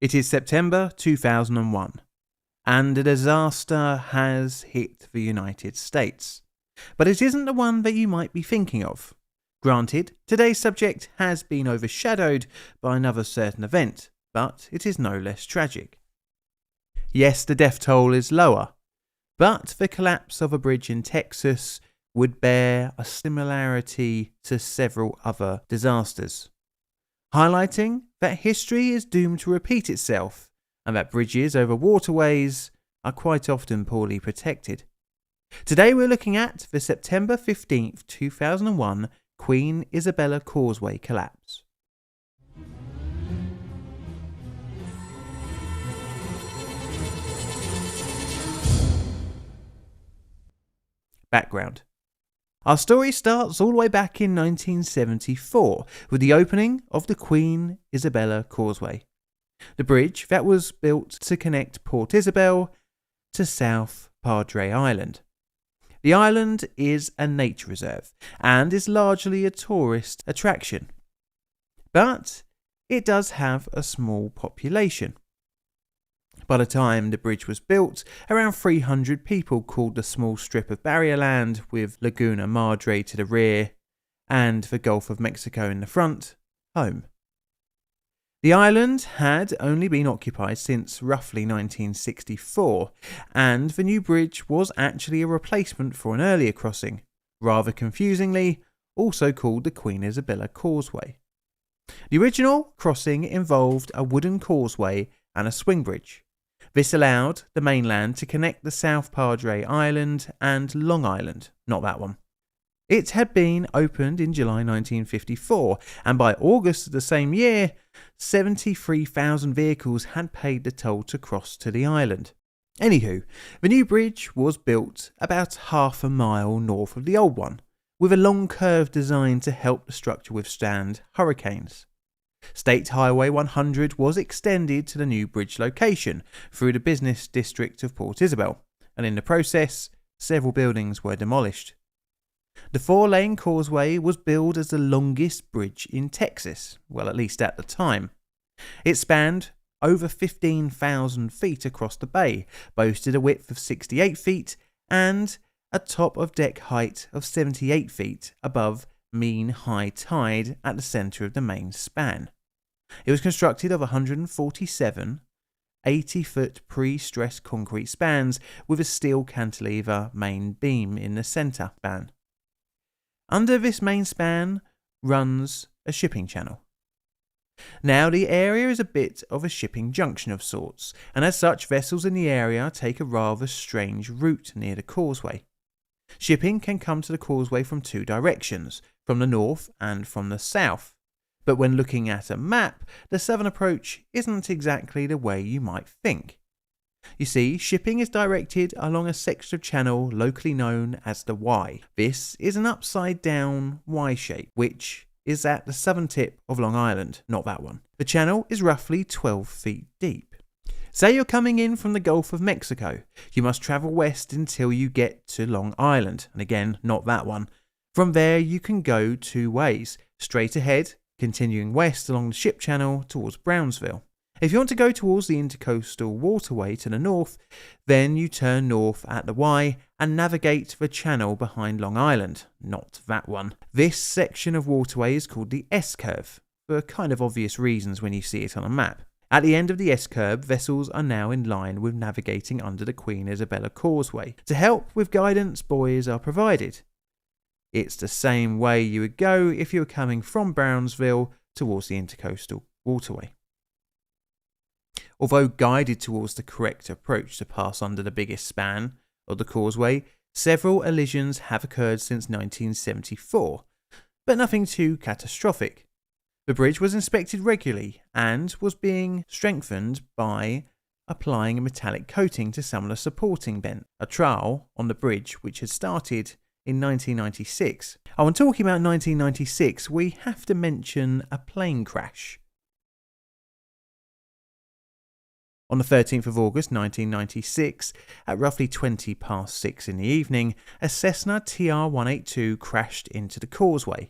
It is September 2001, and a disaster has hit the United States. But it isn't the one that you might be thinking of. Granted, today's subject has been overshadowed by another certain event, but it is no less tragic. Yes, the death toll is lower, but the collapse of a bridge in Texas would bear a similarity to several other disasters, highlighting that history is doomed to repeat itself and that bridges over waterways are quite often poorly protected. Today we're looking at the September 15th, 2001 Queen Isabella Causeway collapse. Background. Our story starts all the way back in 1974 with the opening of the Queen Isabella Causeway, the bridge that was built to connect Port Isabel to South Padre Island. The island is a nature reserve and is largely a tourist attraction, but it does have a small population. By the time the bridge was built, around 300 people called the small strip of barrier land with Laguna Madre to the rear and the Gulf of Mexico in the front home. The island had only been occupied since roughly 1964, and the new bridge was actually a replacement for an earlier crossing, rather confusingly also called the Queen Isabella Causeway. The original crossing involved a wooden causeway and a swing bridge. This allowed the mainland to connect the South Padre Island and Long Island, not that one. It had been opened in July 1954, and by August of the same year, 73,000 vehicles had paid the toll to cross to the island. Anywho, the new bridge was built about half a mile north of the old one, with a long curve designed to help the structure withstand hurricanes. State Highway 100 was extended to the new bridge location through the business district of Port Isabel, and in the process, several buildings were demolished. The 4-lane causeway was billed as the longest bridge in Texas, well, at least at the time. It spanned over 15,000 feet across the bay, boasted a width of 68 feet and a top of deck height of 78 feet above mean high tide at the centre of the main span. It was constructed of 147 80-foot pre-stressed concrete spans with a steel cantilever main beam in the centre span. Under this main span runs a shipping channel. Now the area is a bit of a shipping junction of sorts, and as such vessels in the area take a rather strange route near the causeway. Shipping can come to the causeway from two directions, from the north and from the south. But when looking at a map, the southern approach isn't exactly the way you might think. You see, shipping is directed along a section of channel locally known as the Y. This is an upside down Y shape, which is at the southern tip of Long Island, not that one. The channel is roughly 12 feet deep. Say you're coming in from the Gulf of Mexico. You must travel west until you get to Long Island, and again, not that one. From there you can go two ways, straight ahead, continuing west along the ship channel towards Brownsville. If you want to go towards the intercoastal waterway to the north, then you turn north at the Y and navigate the channel behind Long Island, not that one. This section of waterway is called the S-curve, for kind of obvious reasons when you see it on a map. At the end of the S-curve, vessels are now in line with navigating under the Queen Isabella Causeway. To help with guidance, buoys are provided. It's the same way you would go if you were coming from Brownsville towards the intercoastal waterway. Although guided towards the correct approach to pass under the biggest span of the causeway, several elisions have occurred since 1974, but nothing too catastrophic. The bridge was inspected regularly and was being strengthened by applying a metallic coating to some of the supporting bent, a trial on the bridge which had started in 1996. When talking about 1996, we have to mention a plane crash. On the 13th of August 1996, at roughly 6:20 in the evening, a Cessna TR-182 crashed into the causeway.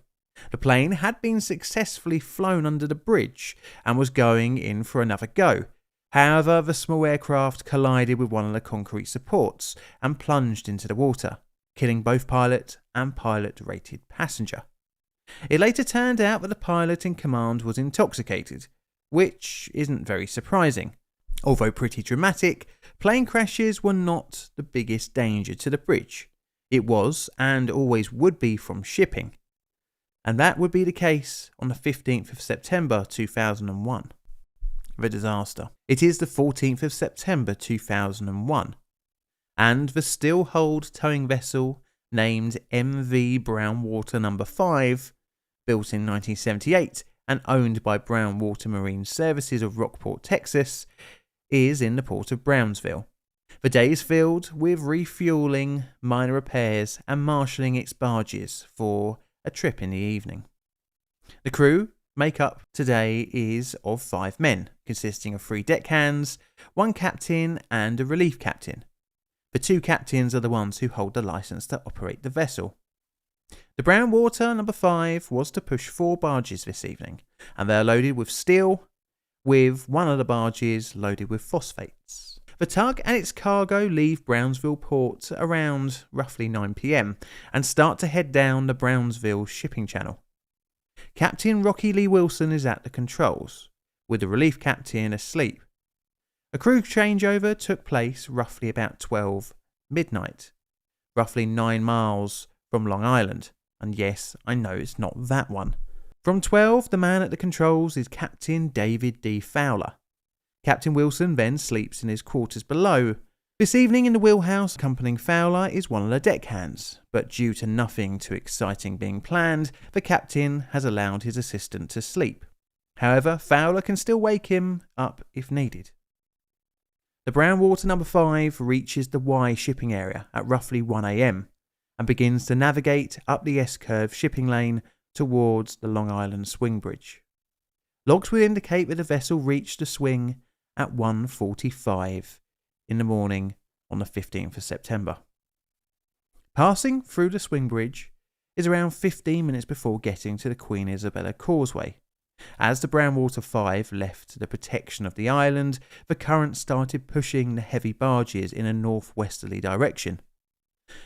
The plane had been successfully flown under the bridge and was going in for another go, However, the small aircraft collided with one of the concrete supports and plunged into the water, killing both pilot and pilot-rated passenger. It later turned out that the pilot in command was intoxicated, which isn't very surprising. Although pretty dramatic, plane crashes were not the biggest danger to the bridge. It was, and always would be, from shipping. And that would be the case on the 15th of September 2001. The disaster. It is the 14th of September 2001, and the still-hold towing vessel named MV Brownwater No. 5, built in 1978 and owned by Brownwater Marine Services of Rockport, Texas, is in the port of Brownsville. The day is filled with refueling, minor repairs and marshalling its barges for a trip in the evening. The crew makeup today is of 5 men, consisting of 3 deckhands, 1 captain and a relief captain. The 2 captains are the ones who hold the license to operate the vessel. The Brownwater No. 5 was to push 4 barges this evening, and they are loaded with steel, with one of the barges loaded with phosphates. The tug and its cargo leave Brownsville port around roughly 9 p.m. and start to head down the Brownsville shipping channel. Captain Rocky Lee Wilson is at the controls, with the relief captain asleep. A crew changeover took place roughly about 12 midnight, roughly 9 miles from Long Island, and yes, I know it's not that one. From 12, the man at the controls is Captain David D. Fowler. Captain Wilson then sleeps in his quarters below. This evening in the wheelhouse accompanying Fowler is one of the deckhands, but due to nothing too exciting being planned, the captain has allowed his assistant to sleep. However, Fowler can still wake him up if needed. The Brownwater No. 5 reaches the Y shipping area at roughly 1 a.m. and begins to navigate up the S-curve shipping lane towards the Long Island swing bridge. Logs would indicate that the vessel reached the swing at 1:45 in the morning on the 15th of September. Passing through the swing bridge is around 15 minutes before getting to the Queen Isabella Causeway. As the Brownwater 5 left the protection of the island, the current started pushing the heavy barges in a northwesterly direction.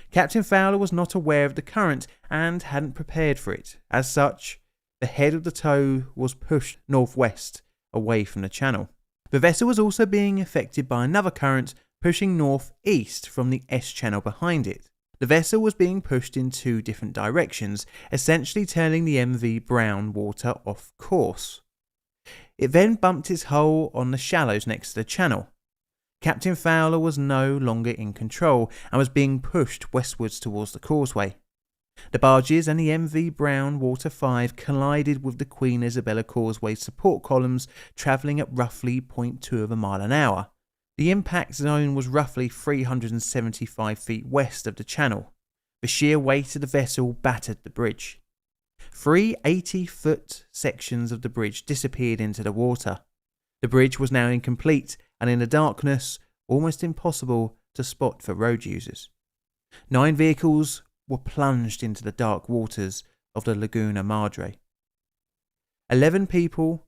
Captain Fowler was not aware of the current and hadn't prepared for it. As such, the head of the tow was pushed northwest away from the channel. The vessel was also being affected by another current pushing northeast from the S channel behind it. The vessel was being pushed in 2 different directions, essentially turning the MV Brownwater off course. It then bumped its hull on the shallows next to the channel. Captain Fowler was no longer in control and was being pushed westwards towards the causeway. The barges and the MV Brownwater 5 collided with the Queen Isabella Causeway support columns, travelling at roughly 0.2 of a mile an hour. The impact zone was roughly 375 feet west of the channel. The sheer weight of the vessel battered the bridge. 3 80-foot sections of the bridge disappeared into the water. The bridge was now incomplete and in the darkness almost impossible to spot for road users. 9 vehicles were plunged into the dark waters of the Laguna Madre. 11 people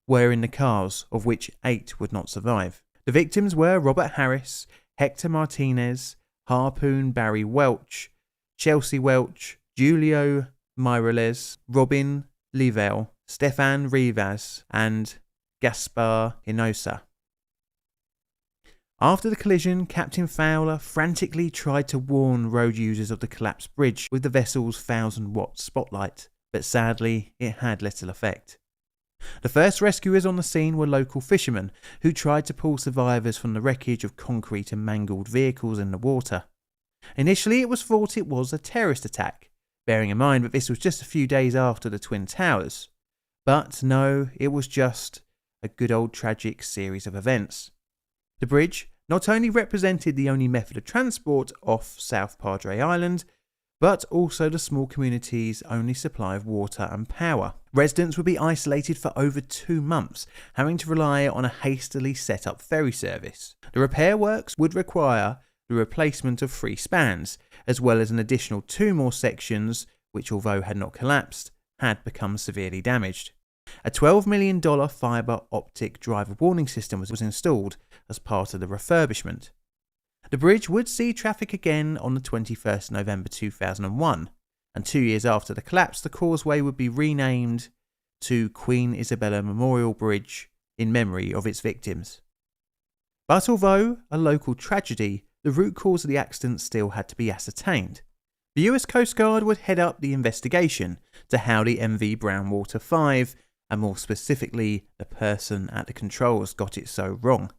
were in the cars, of which 8 would not survive. The victims were Robert Harris, Hector Martinez, Harpoon Barry Welch, Chelsea Welch, Julio Mireles, Robin Leavell, Stefan Rivas, and Gaspar Hinosa. After the collision, Captain Fowler frantically tried to warn road users of the collapsed bridge with the vessel's 1,000-watt spotlight, but sadly it had little effect. The first rescuers on the scene were local fishermen who tried to pull survivors from the wreckage of concrete and mangled vehicles in the water. Initially it was thought it was a terrorist attack, bearing in mind that this was just a few days after the Twin Towers. But no, it was just a good old tragic series of events. The bridge not only represented the only method of transport off South Padre Island, but also the small community's only supply of water and power. Residents would be isolated for over 2 months, having to rely on a hastily set up ferry service. The repair works would require the replacement of 3 spans, as well as an additional 2 more sections, which although had not collapsed, had become severely damaged. A $12 million fibre optic driver warning system was installed as part of the refurbishment. The bridge would see traffic again on the 21st November 2001, and 2 years after the collapse, the causeway would be renamed to Queen Isabella Memorial Bridge in memory of its victims. But although a local tragedy, the root cause of the accident still had to be ascertained. The US Coast Guard would head up the investigation to how the MV Brownwater 5, and more specifically the person at the controls, got it so wrong.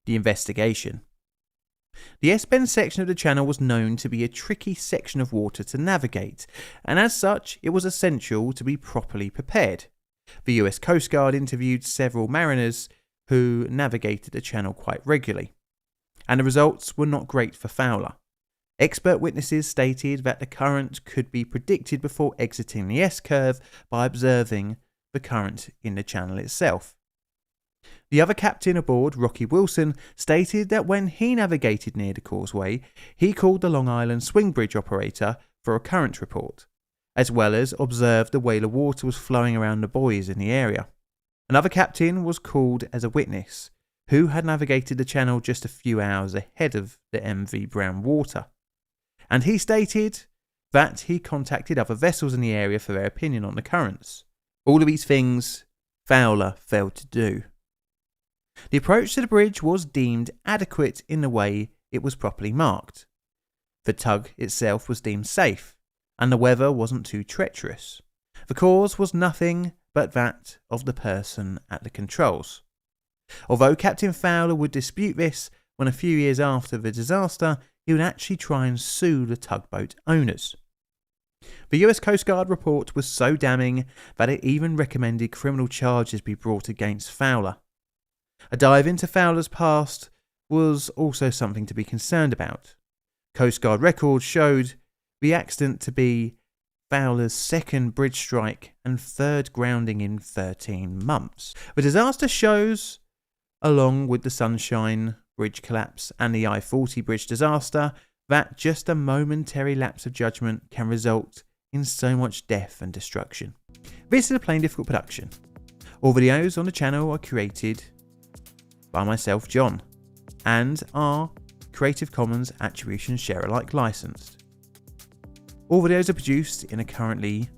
The investigation. The S-bend section of the channel was known to be a tricky section of water to navigate, and as such it was essential to be properly prepared. The US Coast Guard interviewed several mariners who navigated the channel quite regularly, and the results were not great for Fowler. Expert witnesses stated that the current could be predicted before exiting the S-curve by observing the current in the channel itself. The other captain aboard, Rocky Wilson, stated that when he navigated near the causeway, he called the Long Island swing bridge operator for a current report, as well as observed the way the water was flowing around the buoys in the area. Another captain was called as a witness, who had navigated the channel just a few hours ahead of the MV Brownwater, and he stated that he contacted other vessels in the area for their opinion on the currents. All of these things Fowler failed to do. The approach to the bridge was deemed adequate in the way it was properly marked. The tug itself was deemed safe, and the weather wasn't too treacherous. The cause was nothing but that of the person at the controls. Although Captain Fowler would dispute this, when a few years after the disaster, he would actually try and sue the tugboat owners. The US Coast Guard report was so damning that it even recommended criminal charges be brought against Fowler. A dive into Fowler's past was also something to be concerned about. Coast Guard records showed the accident to be Fowler's second bridge strike and third grounding in 13 months. The disaster shows, along with the Sunshine Bridge collapse and the I-40 bridge disaster, that just a momentary lapse of judgment can result in so much death and destruction. This is a Plain Difficult production. All videos on the channel are created by myself, John, and are Creative Commons Attribution Share Alike licensed. All videos are produced in a currently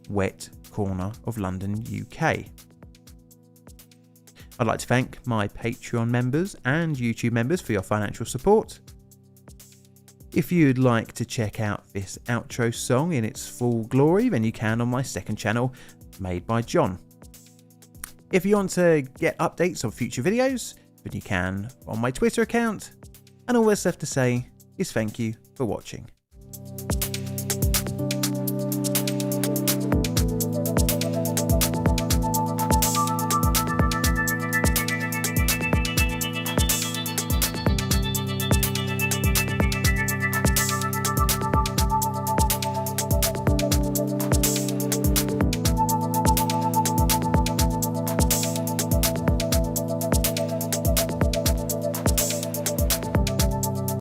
wet corner of London, UK. I'd like to thank my Patreon members and YouTube members for your financial support. If you'd like to check out this outro song in its full glory, then you can on my second channel, Made by John. If you want to get updates on future videos, then you can on my Twitter account. And all that's left to say is thank you for watching.